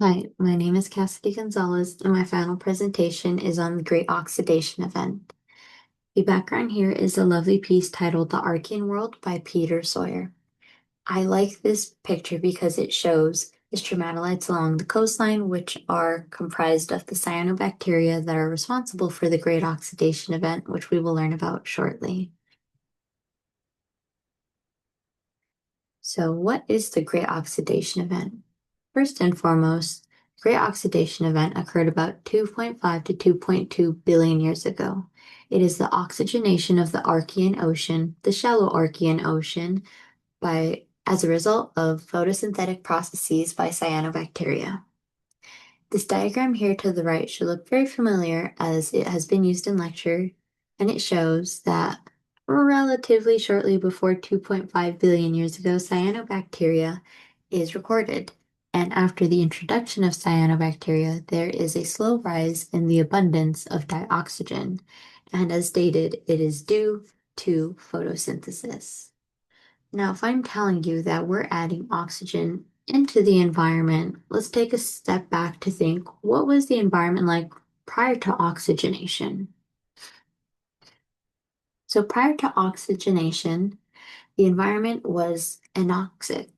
Hi, my name is Cassidy Gonzalez, and my final presentation is on the Great Oxidation Event. The background here is a lovely piece titled The Archean World by Peter Sawyer. I like this picture because it shows the stromatolites along the coastline, which are comprised of the cyanobacteria that are responsible for the Great Oxidation Event, which we will learn about shortly. So, what is the Great Oxidation Event? First and foremost, the Great Oxidation Event occurred about 2.5 to 2.2 billion years ago. It is the oxygenation of the Archean Ocean, the shallow Archean Ocean, as a result of photosynthetic processes by cyanobacteria. This diagram here to the right should look very familiar as it has been used in lecture, and it shows that relatively shortly before 2.5 billion years ago, cyanobacteria is recorded. And after the introduction of cyanobacteria, there is a slow rise in the abundance of dioxygen. And as stated, it is due to photosynthesis. Now, if I'm telling you that we're adding oxygen into the environment, let's take a step back to think, what was the environment like prior to oxygenation? So prior to oxygenation, the environment was anoxic,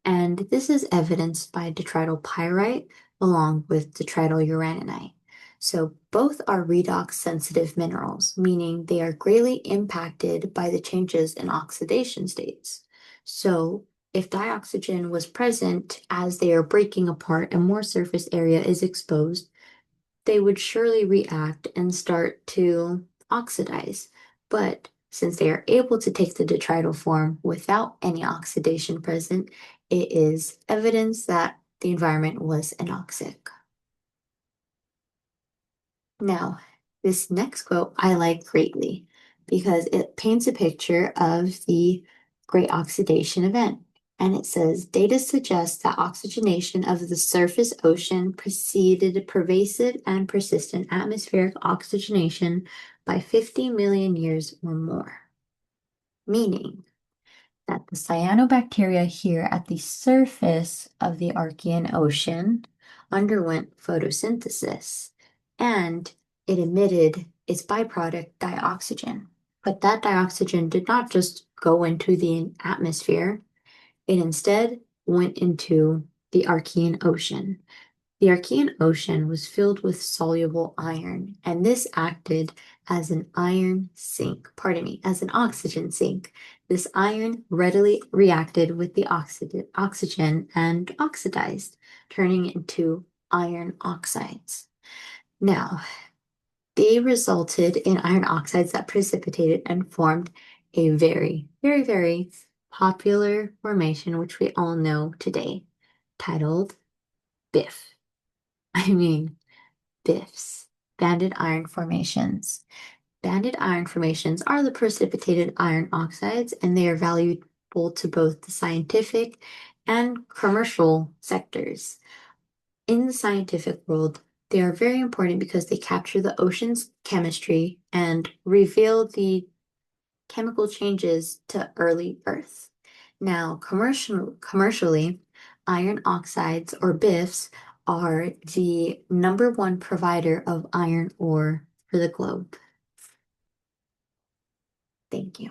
and this is evidenced by detrital pyrite along with detrital uraninite. So both are redox sensitive minerals, meaning they are greatly impacted by the changes in oxidation states. So if dioxygen was present as they are breaking apart and more surface area is exposed, they would surely react and start to oxidize. But since they are able to take the detrital form without any oxidation present, it is evidence that the environment was anoxic. Now, this next quote I like greatly because it paints a picture of the Great Oxidation Event. And it says, data suggests that oxygenation of the surface ocean preceded pervasive and persistent atmospheric oxygenation by 50 million years or more. Meaning that the cyanobacteria here at the surface of the Archean Ocean underwent photosynthesis and it emitted its byproduct dioxygen. But that dioxygen did not just go into the atmosphere, it instead went into the Archean Ocean. The Archean Ocean was filled with soluble iron, and this acted as an iron sink, pardon me, as an oxygen sink. This iron readily reacted with the oxygen and oxidized, turning into iron oxides. Now, they resulted in iron oxides that precipitated and formed a very, very, very popular formation, which we all know today, titled BIF. I mean, BIFs, banded iron formations. Banded iron formations are the precipitated iron oxides, and they are valuable to both the scientific and commercial sectors. In the scientific world, they are very important because they capture the ocean's chemistry and reveal the chemical changes to early Earth. Now, commercially, iron oxides or BIFs are the number one provider of iron ore for the globe. Thank you.